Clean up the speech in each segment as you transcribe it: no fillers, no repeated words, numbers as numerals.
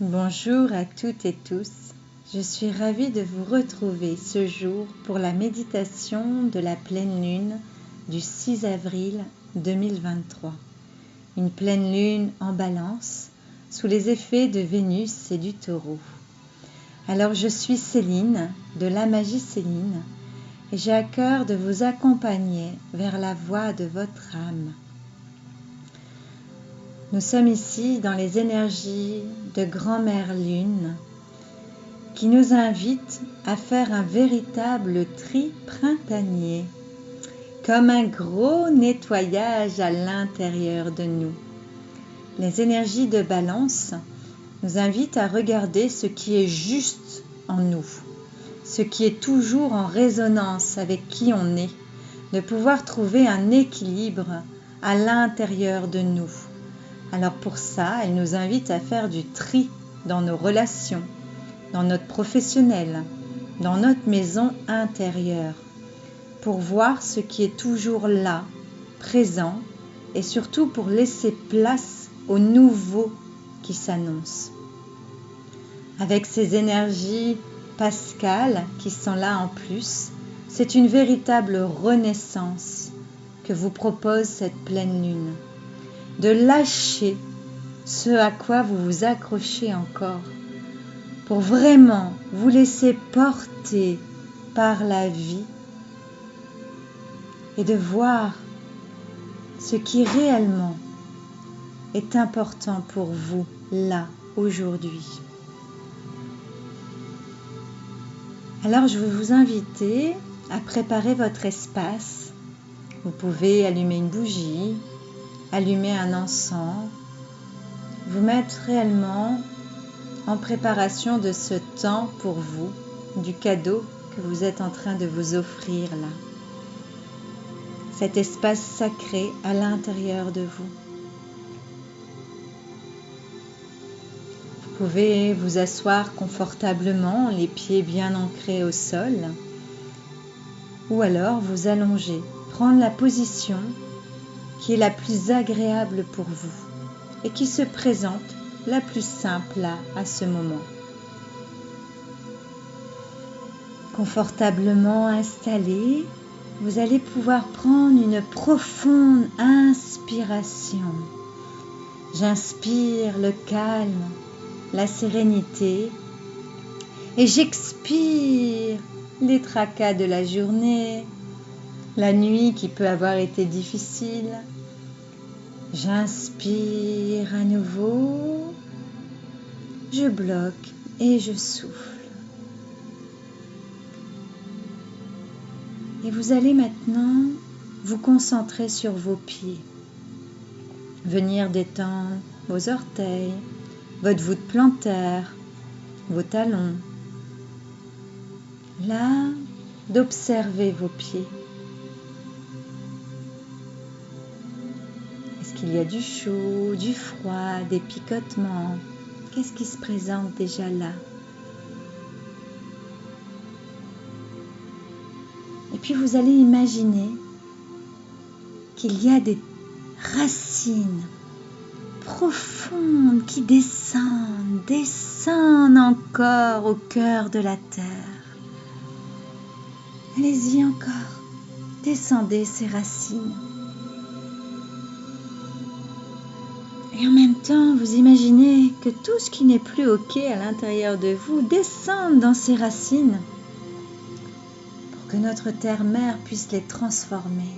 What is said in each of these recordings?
Bonjour à toutes et tous, je suis ravie de vous retrouver ce jour pour la méditation de la pleine lune du 6 avril 2023. Une pleine lune en balance sous les effets de Vénus et du Taureau. Alors je suis Céline de La Magie Céline et j'ai à cœur de vous accompagner vers la voie de votre âme. Nous sommes ici dans les énergies de Grand-Mère Lune qui nous invitent à faire un véritable tri printanier, comme un gros nettoyage à l'intérieur de nous. Les énergies de Balance nous invitent à regarder ce qui est juste en nous, ce qui est toujours en résonance avec qui on est, de pouvoir trouver un équilibre à l'intérieur de nous. Alors pour ça, elle nous invite à faire du tri dans nos relations, dans notre professionnel, dans notre maison intérieure, pour voir ce qui est toujours là, présent, et surtout pour laisser place au nouveau qui s'annonce. Avec ces énergies pascales qui sont là en plus, c'est une véritable renaissance que vous propose cette pleine lune. De lâcher ce à quoi vous vous accrochez encore, pour vraiment vous laisser porter par la vie et de voir ce qui réellement est important pour vous là, aujourd'hui. Alors je vais vous inviter à préparer votre espace. Vous pouvez allumer une bougie, allumer un encens, vous mettre réellement en préparation de ce temps pour vous, du cadeau que vous êtes en train de vous offrir là. Cet espace sacré à l'intérieur de vous. Vous pouvez vous asseoir confortablement, les pieds bien ancrés au sol, ou alors vous allonger, prendre la position qui est la plus agréable pour vous et qui se présente la plus simple là, à ce moment. Confortablement installé, vous allez pouvoir prendre une profonde inspiration. J'inspire le calme, la sérénité et j'expire les tracas de la journée, la nuit qui peut avoir été difficile. J'inspire à nouveau, je bloque et je souffle. Et vous allez maintenant vous concentrer sur vos pieds, venir détendre vos orteils, votre voûte plantaire, vos talons. Là, d'observer vos pieds. Est-ce qu'il y a du chaud, du froid, des picotements? Qu'est-ce qui se présente déjà là? Et puis vous allez imaginer qu'il y a des racines profondes qui descendent encore au cœur de la terre. Allez-y encore, descendez ces racines. Et en même temps, vous imaginez que tout ce qui n'est plus OK à l'intérieur de vous descende dans ces racines pour que notre terre-mère puisse les transformer.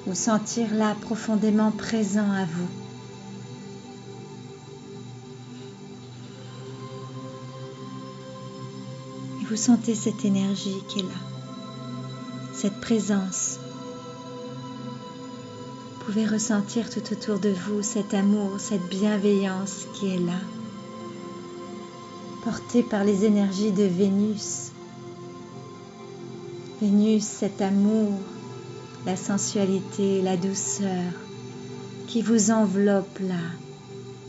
Vous sentir là profondément présent à vous. Et vous sentez cette énergie qui est là, cette présence. Vous pouvez ressentir tout autour de vous cet amour, cette bienveillance qui est là, portée par les énergies de Vénus. Vénus, cet amour, la sensualité, la douceur qui vous enveloppe là,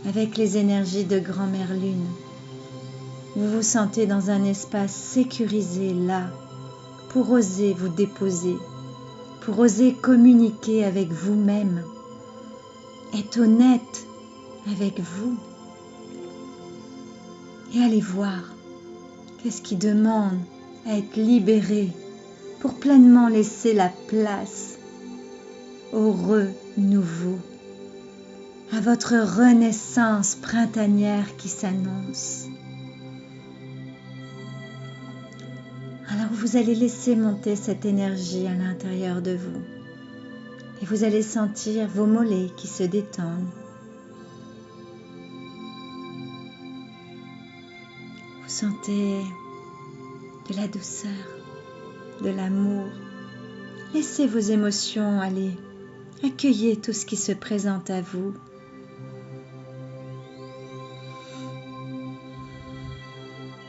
avec les énergies de Grand-Mère Lune. Vous vous sentez dans un espace sécurisé là, pour oser vous déposer, pour oser communiquer avec vous-même, être honnête avec vous et allez voir qu'est-ce qui demande à être libéré pour pleinement laisser la place au renouveau, à votre renaissance printanière qui s'annonce. Alors vous allez laisser monter cette énergie à l'intérieur de vous et vous allez sentir vos mollets qui se détendent. Vous sentez de la douceur, de l'amour. Laissez vos émotions aller. Accueillez tout ce qui se présente à vous.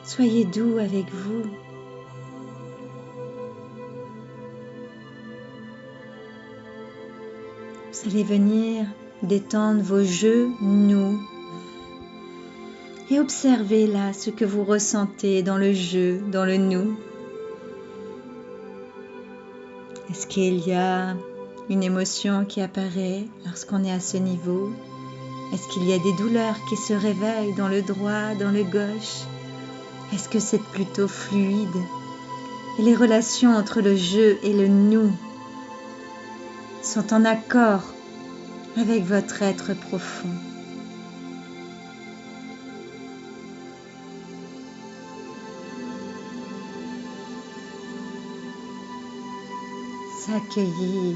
Soyez doux avec vous. Vous allez venir détendre vos genoux et observez là ce que vous ressentez dans le jeu, dans le nous. Est-ce qu'il y a une émotion qui apparaît lorsqu'on est à ce niveau? Est-ce qu'il y a des douleurs qui se réveillent dans le droit, dans le gauche? Est-ce que c'est plutôt fluide? Et les relations entre le je et le nous sont en accord avec votre être profond. S'accueillir,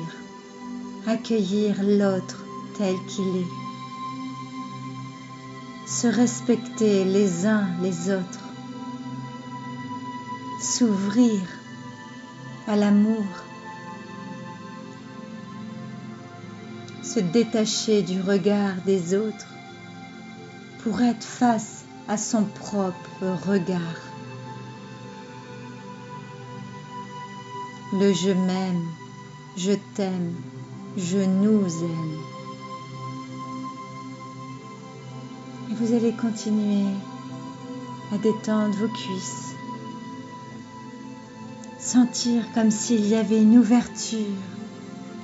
accueillir l'autre tel qu'il est. Se respecter les uns les autres. S'ouvrir à l'amour. Se détacher du regard des autres pour être face à son propre regard. Le je m'aime, je t'aime, je nous aime. Et vous allez continuer à détendre vos cuisses. Sentir comme s'il y avait une ouverture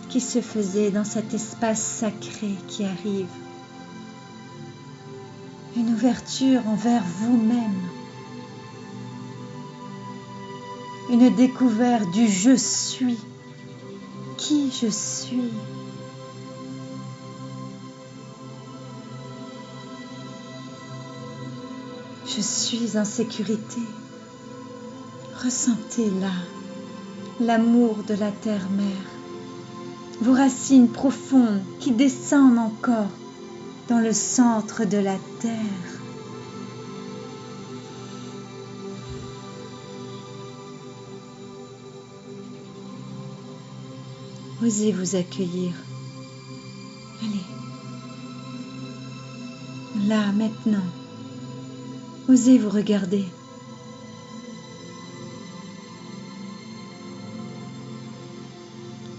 qui se faisait dans cet espace sacré qui arrive. Une ouverture envers vous-même. Une découverte du je suis. Qui je suis. Je suis en sécurité. Ressentez là l'amour de la terre-mère. Vos racines profondes qui descendent encore dans le centre de la terre. Osez vous accueillir. Allez. Là, maintenant. Osez vous regarder.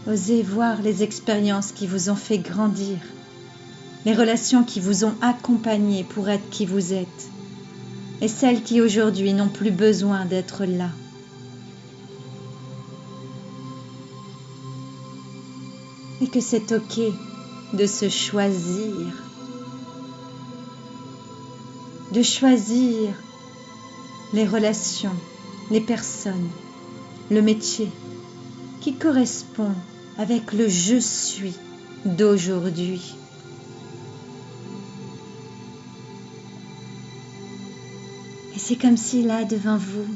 Osez voir les expériences qui vous ont fait grandir, les relations qui vous ont accompagné pour être qui vous êtes, et celles qui aujourd'hui n'ont plus besoin d'être là. Et que c'est ok de se choisir, de choisir les relations, les personnes, le métier qui correspond avec le je suis d'aujourd'hui. Et c'est comme si là devant vous,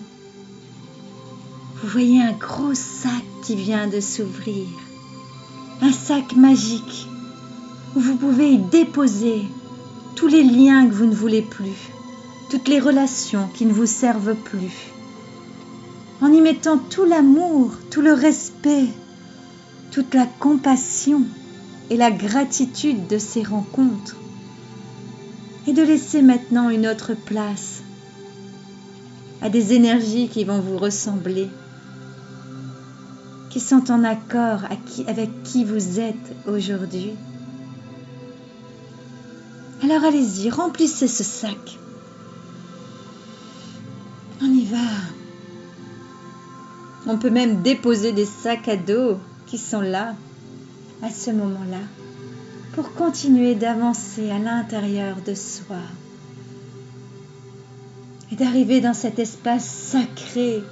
vous voyez un gros sac qui vient de s'ouvrir. Un sac magique où vous pouvez y déposer tous les liens que vous ne voulez plus, toutes les relations qui ne vous servent plus, en y mettant tout l'amour, tout le respect, toute la compassion et la gratitude de ces rencontres, et de laisser maintenant une autre place à des énergies qui vont vous ressembler, qui sont en accord avec qui vous êtes aujourd'hui. Alors allez-y, remplissez ce sac. On y va. On peut même déposer des sacs à dos qui sont là, à ce moment-là. pour continuer d'avancer à l'intérieur de soi et d'arriver dans cet espace sacré,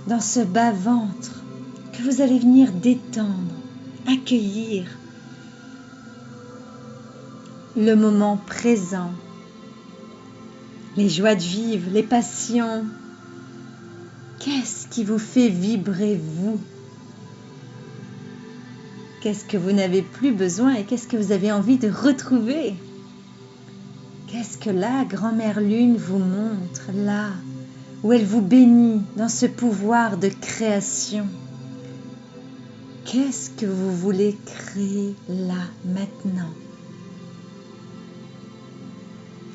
dans ce bas-ventre que vous allez venir détendre, accueillir le moment présent, les joies de vivre, les passions. Qu'est-ce qui vous fait vibrer vous? Qu'est-ce que vous n'avez plus besoin et qu'est-ce que vous avez envie de retrouver? Qu'est-ce que la grand-mère lune vous montre là, où elle vous bénit dans ce pouvoir de création? Qu'est-ce que vous voulez créer là, maintenant?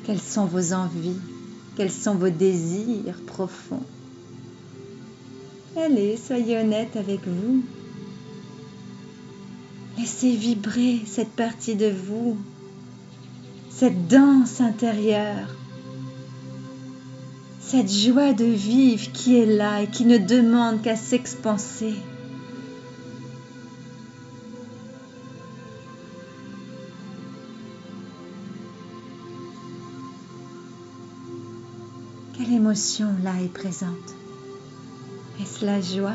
Quelles sont vos envies? Quels sont vos désirs profonds? Allez, soyez honnête avec vous. Laissez vibrer cette partie de vous, cette danse intérieure, cette joie de vivre qui est là et qui ne demande qu'à s'expanser. Quelle émotion là est présente? Est-ce la joie?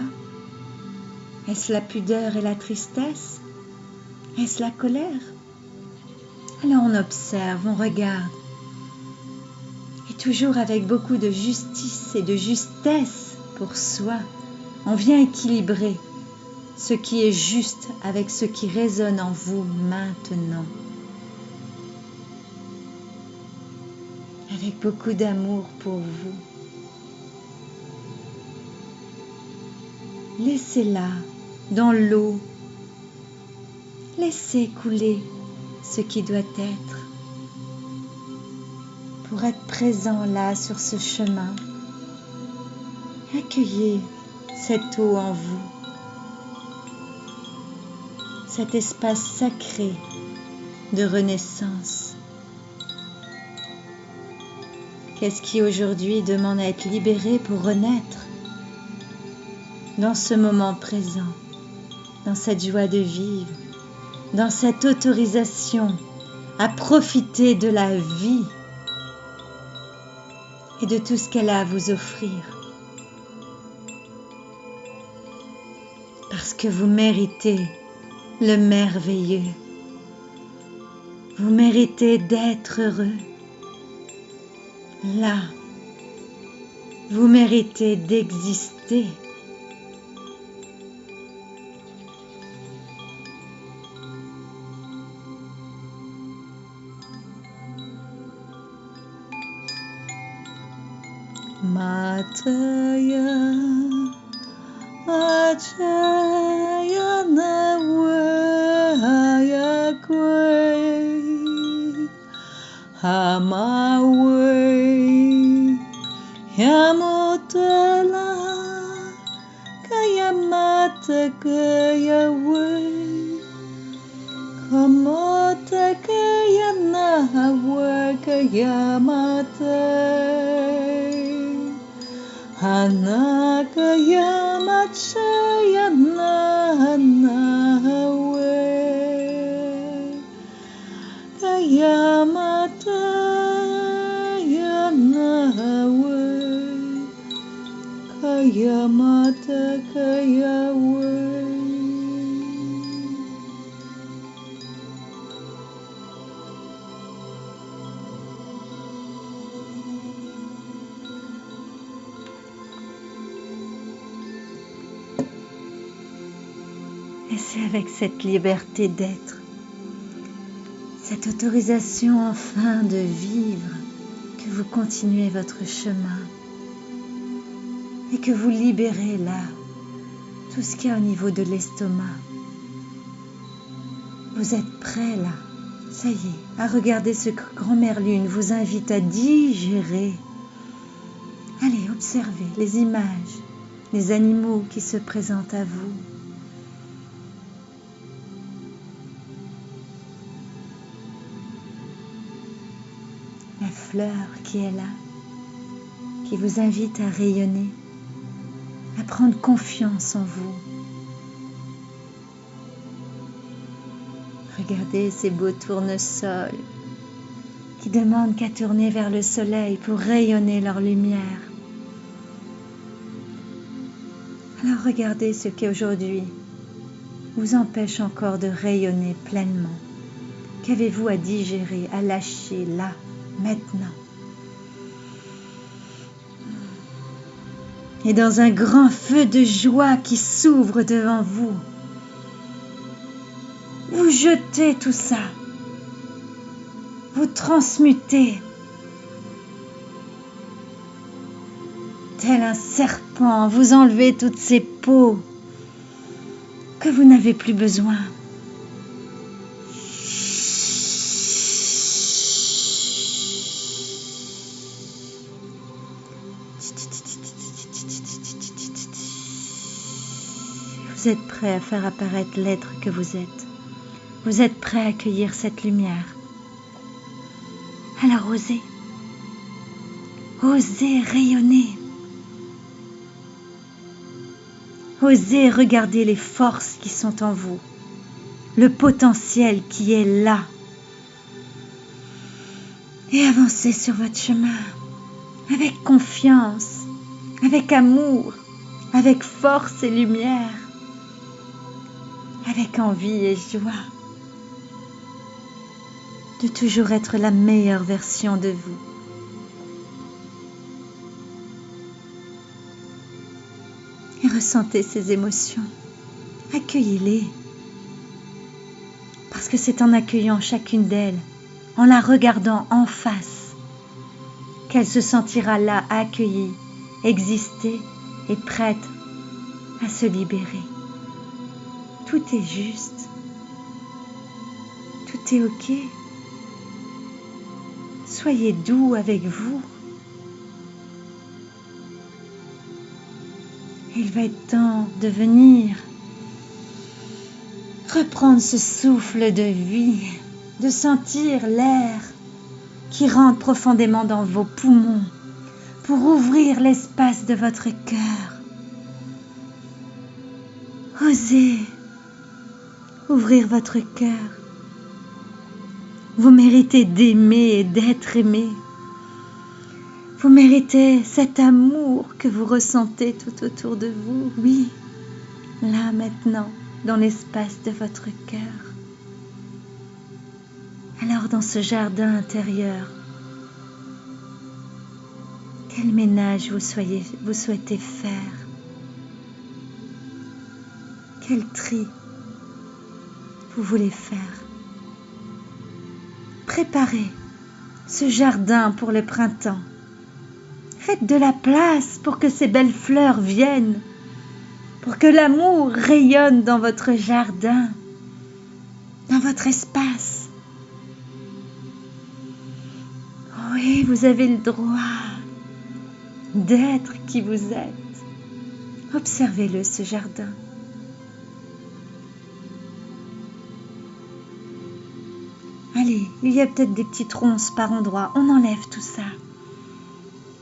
Est-ce la pudeur et la tristesse? Est-ce la colère? Alors on observe, on regarde. Et toujours avec beaucoup de justice et de justesse pour soi, on vient équilibrer ce qui est juste avec ce qui résonne en vous maintenant. Avec beaucoup d'amour pour vous. Laissez-la dans l'eau. Laissez couler ce qui doit être pour être présent là sur ce chemin. Accueillez cette eau en vous, cet espace sacré de renaissance. Qu'est-ce qui aujourd'hui demande à être libéré pour renaître dans ce moment présent, dans cette joie de vivre, dans cette autorisation à profiter de la vie et de tout ce qu'elle a à vous offrir. Parce que vous méritez le merveilleux. Vous méritez d'être heureux. Là, vous méritez d'exister. Mataya Achaya Nawaya Kwe Hamawe Yamotala Kayamata Kayawe Kamota Kayanawa Kayamata Hanakaya Chaya Nahawe Kayamata Yanawe Kayamata Kayawe. Et c'est avec cette liberté d'être, cette autorisation enfin de vivre, que vous continuez votre chemin et que vous libérez là tout ce qu'il y a au niveau de l'estomac. Vous êtes prêts là, ça y est, à regarder ce que grand-mère lune vous invite à digérer. Allez, observez les images, les animaux qui se présentent à vous. La fleur qui est là, qui vous invite à rayonner, à prendre confiance en vous. Regardez ces beaux tournesols qui demandent qu'à tourner vers le soleil pour rayonner leur lumière. Alors regardez ce qui aujourd'hui vous empêche encore de rayonner pleinement. Qu'avez-vous à digérer, à lâcher là, maintenant? Et dans un grand feu de joie qui s'ouvre devant vous, vous jetez tout ça, vous transmutez, tel un serpent, vous enlevez toutes ces peaux que vous n'avez plus besoin. Vous êtes prêt à faire apparaître l'être que vous êtes. Vous êtes prêt à accueillir cette lumière. Alors osez. Osez rayonner. Osez regarder les forces qui sont en vous. Le potentiel qui est là. Et avancez sur votre chemin. Avec confiance. Avec amour. Avec force et lumière. Avec envie et joie. De toujours être la meilleure version de vous. Et ressentez ces émotions. Accueillez-les. Parce que c'est en accueillant chacune d'elles, en la regardant en face, qu'elle se sentira là, accueillie, exister et prête à se libérer. Tout est juste. Tout est ok. Soyez doux avec vous. Il va être temps de venir reprendre ce souffle de vie, de sentir l'air qui rentre profondément dans vos poumons pour ouvrir l'espace de votre cœur. Osez ouvrir votre cœur. Vous méritez d'aimer et d'être aimé. Vous méritez cet amour que vous ressentez tout autour de vous. Oui, là maintenant, dans l'espace de votre cœur. Alors dans ce jardin intérieur, quel ménage vous souhaitez faire? Quel tri vous voulez faire? Préparez ce jardin pour le printemps. Faites de la place pour que ces belles fleurs viennent, pour que l'amour rayonne dans votre jardin, dans votre espace. Oui, vous avez le droit d'être qui vous êtes. Observez-le, ce jardin. Allez, il y a peut-être des petites ronces par endroits. On enlève tout ça.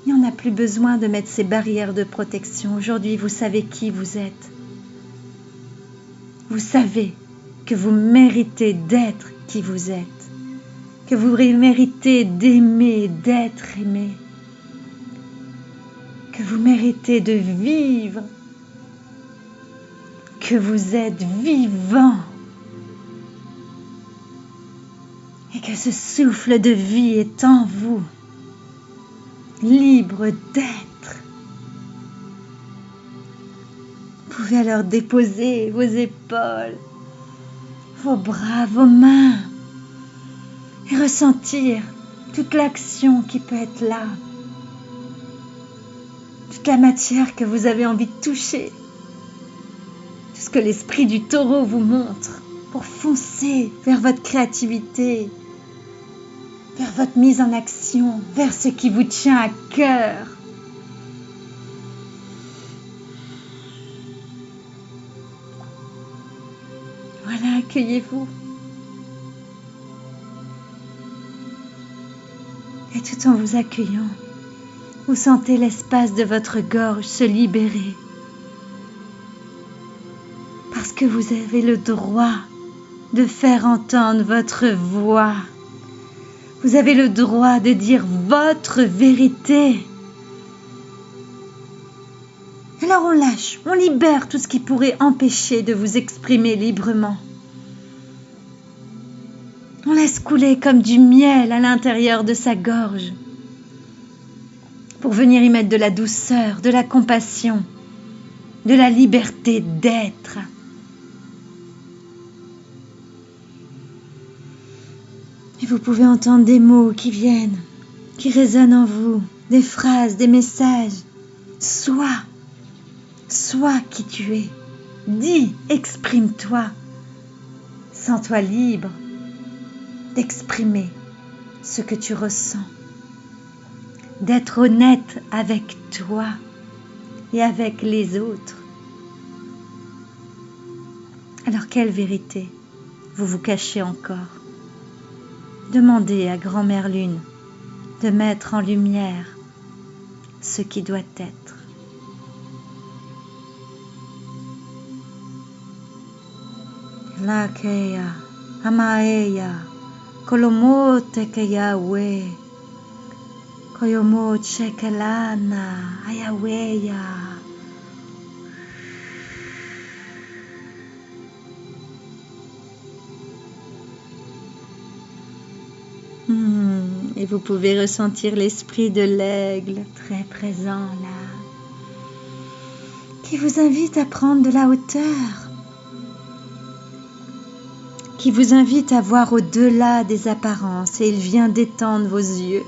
Il n'y en a plus besoin de mettre ces barrières de protection. Aujourd'hui, vous savez qui vous êtes. Vous savez que vous méritez d'être qui vous êtes. Que vous méritez d'aimer, d'être aimé. Que vous méritez de vivre. Que vous êtes vivant. Et que ce souffle de vie est en vous, libre d'être. Vous pouvez alors déposer vos épaules, vos bras, vos mains, et ressentir toute l'action qui peut être là, toute la matière que vous avez envie de toucher, tout ce que l'esprit du taureau vous montre pour foncer vers votre créativité, vers votre mise en action, vers ce qui vous tient à cœur. Voilà, accueillez-vous. Et tout en vous accueillant, vous sentez l'espace de votre gorge se libérer. Parce que vous avez le droit de faire entendre votre voix. Vous avez le droit de dire votre vérité. Alors on lâche, on libère tout ce qui pourrait empêcher de vous exprimer librement. On laisse couler comme du miel à l'intérieur de sa gorge pour venir y mettre de la douceur, de la compassion, de la liberté d'être. Et vous pouvez entendre des mots qui viennent, qui résonnent en vous, des phrases, des messages. Sois qui tu es. Dis, exprime-toi. Sens-toi libre d'exprimer ce que tu ressens, d'être honnête avec toi et avec les autres. Alors quelle vérité vous vous cachez encore? Demandez à Grand-Mère Lune de mettre en lumière ce qui doit être. Lakeya, Amaeya, Kolomote Keyawe, Koyomo Chekelana, Ayaweya. Et vous pouvez ressentir l'esprit de l'aigle très présent là, qui vous invite à prendre de la hauteur, qui vous invite à voir au-delà des apparences, et il vient d'étendre vos yeux.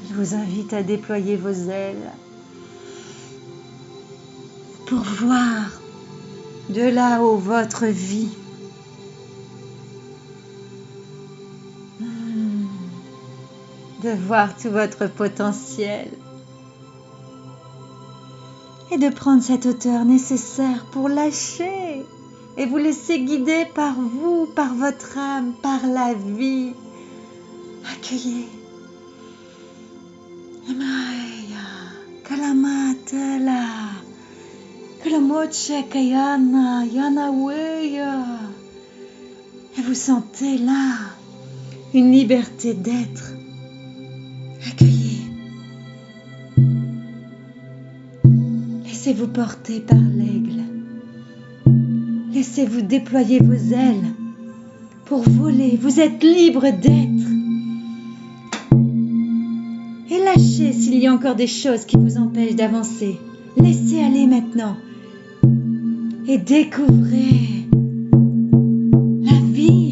Il vous invite à déployer vos ailes pour voir de là-haut votre vie. De voir tout votre potentiel et de prendre cette hauteur nécessaire pour lâcher et vous laisser guider par vous, par votre âme, par la vie. Accueillez. Amaya, Kalamatela, Kalamoche Kayana, Yanaweya. Et vous sentez là une liberté d'être. Accueillez. Laissez-vous porter par l'aigle. Laissez-vous déployer vos ailes pour voler. Vous êtes libre d'être. Et lâchez s'il y a encore des choses qui vous empêchent d'avancer. Laissez aller maintenant. Et découvrez la vie.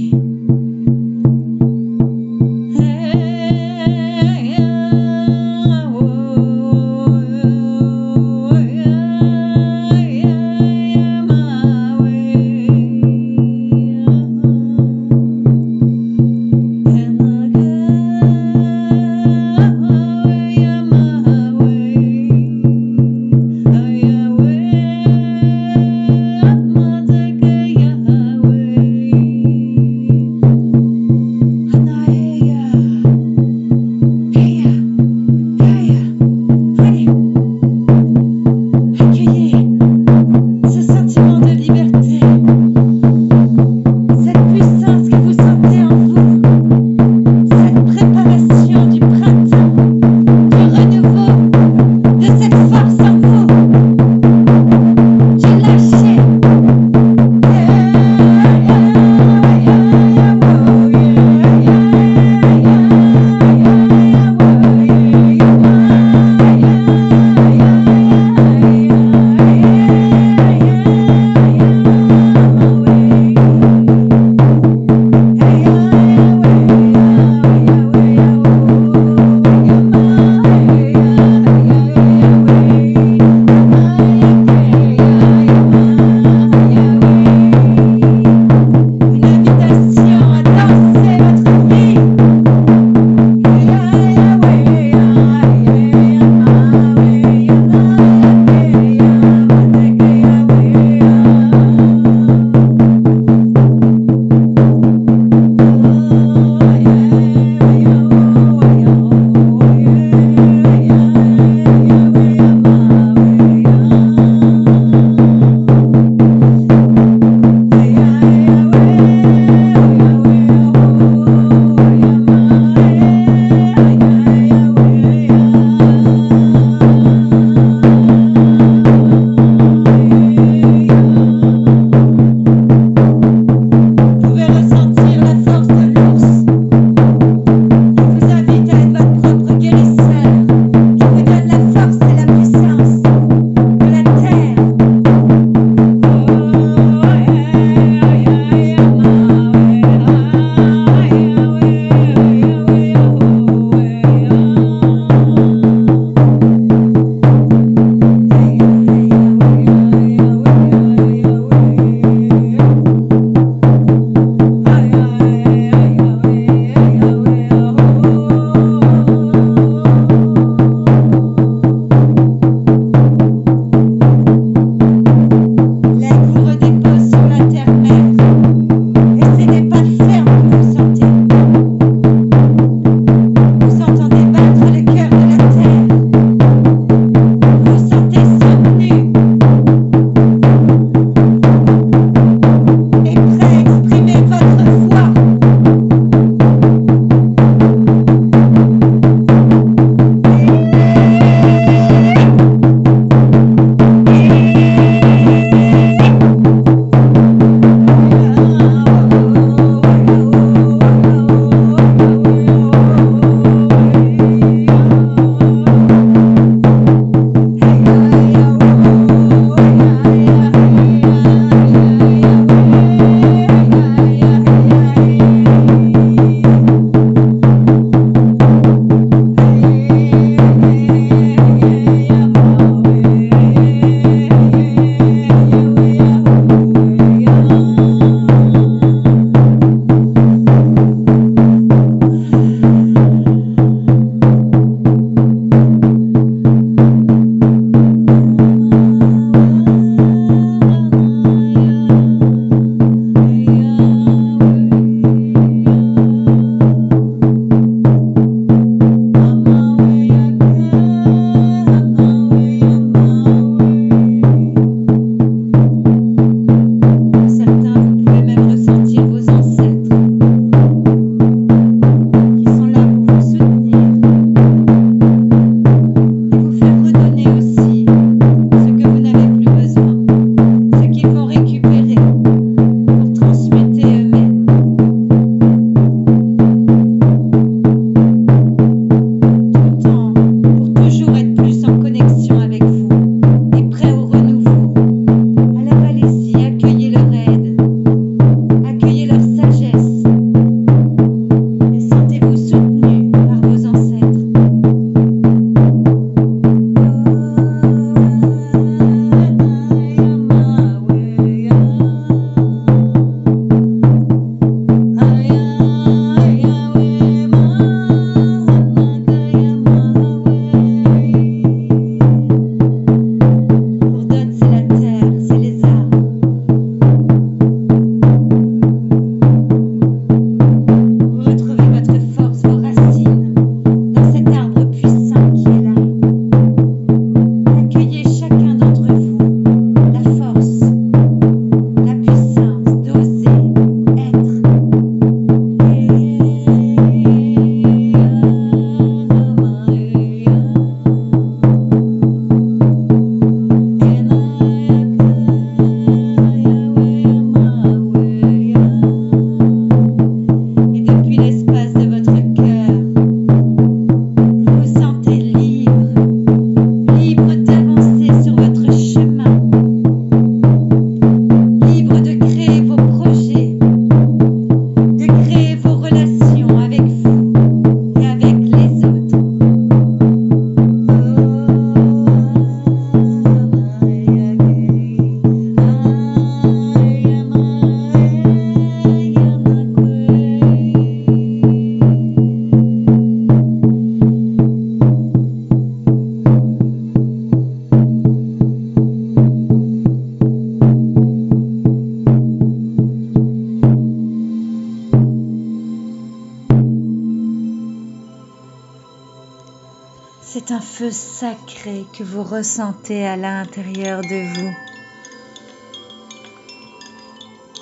C'est un feu sacré que vous ressentez à l'intérieur de vous.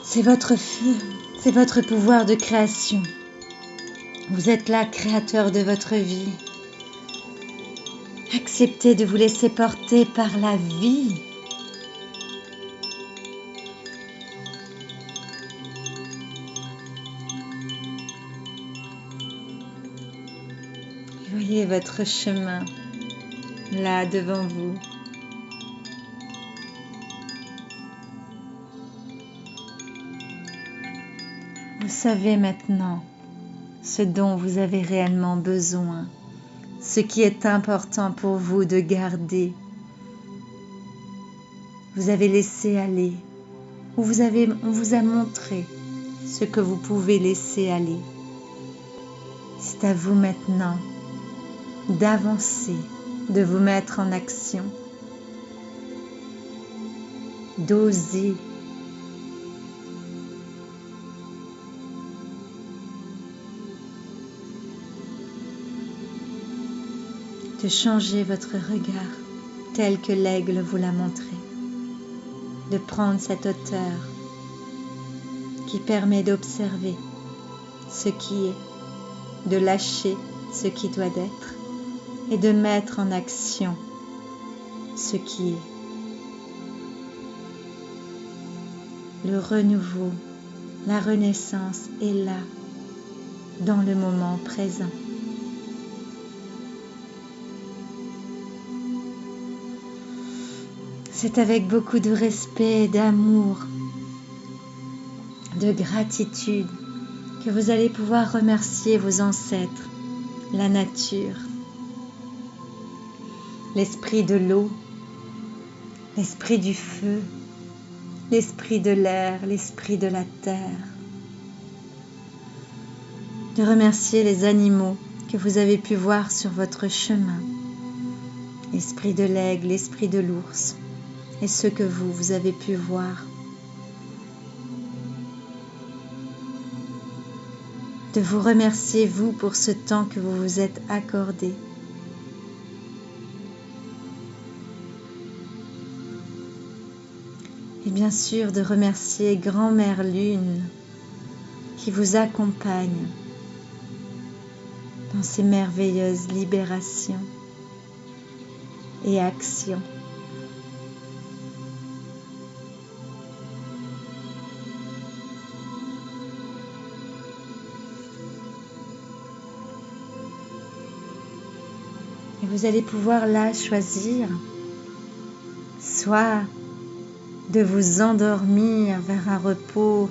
C'est votre feu, c'est votre pouvoir de création. Vous êtes là, créateur de votre vie. Acceptez de vous laisser porter par la vie. Voyez votre chemin là devant vous. Vous savez maintenant ce dont vous avez réellement besoin, ce qui est important pour vous de garder. Vous avez laissé aller, ou on vous a montré ce que vous pouvez laisser aller. C'est à vous maintenant d'avancer, de vous mettre en action, d'oser. De changer votre regard tel que l'aigle vous l'a montré, de prendre cette hauteur qui permet d'observer ce qui est, de lâcher ce qui doit être et de mettre en action ce qui est. Le renouveau, la renaissance est là, dans le moment présent. C'est avec beaucoup de respect, d'amour, de gratitude que vous allez pouvoir remercier vos ancêtres, la nature, l'esprit de l'eau, l'esprit du feu, l'esprit de l'air, l'esprit de la terre. De remercier les animaux que vous avez pu voir sur votre chemin, l'esprit de l'aigle, l'esprit de l'ours, et ceux que vous avez pu voir. De vous remercier, vous, pour ce temps que vous vous êtes accordé. Et bien sûr, de remercier Grand-Mère Lune qui vous accompagne dans ces merveilleuses libérations et actions. Et vous allez pouvoir là choisir soit de vous endormir vers un repos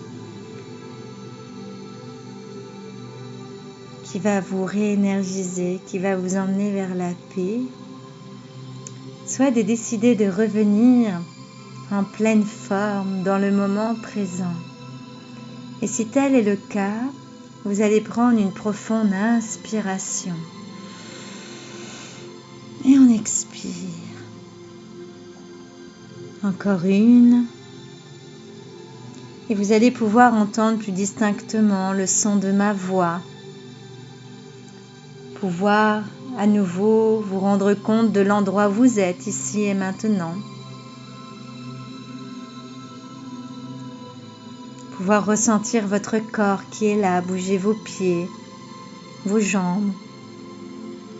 qui va vous réénergiser, qui va vous emmener vers la paix, soit de décider de revenir en pleine forme dans le moment présent. Et si tel est le cas, vous allez prendre une profonde inspiration. Et on expire. Encore une. Et vous allez pouvoir entendre plus distinctement le son de ma voix. Pouvoir à nouveau vous rendre compte de l'endroit où vous êtes, ici et maintenant. Pouvoir ressentir votre corps qui est là, bouger vos pieds, vos jambes,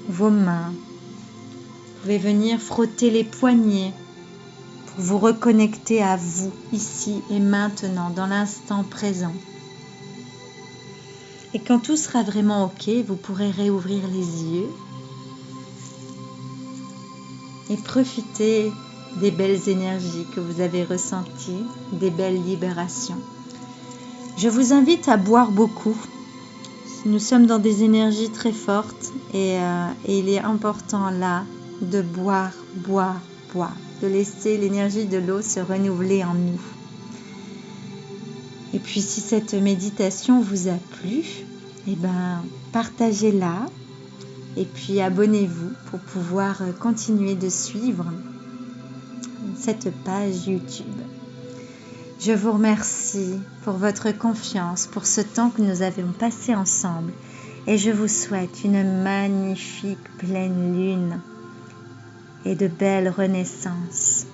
vos mains. Vous pouvez venir frotter les poignets pour vous reconnecter à vous, ici et maintenant, dans l'instant présent. Et quand tout sera vraiment OK, vous pourrez réouvrir les yeux et profiter des belles énergies que vous avez ressenties, des belles libérations. Je vous invite à boire beaucoup. Nous sommes dans des énergies très fortes et il est important là de boire, de laisser l'énergie de l'eau se renouveler en nous. Et puis si cette méditation vous a plu, partagez-la et puis abonnez-vous pour pouvoir continuer de suivre cette page YouTube. Je vous remercie pour votre confiance, pour ce temps que nous avons passé ensemble et je vous souhaite une magnifique pleine lune et de belles renaissances.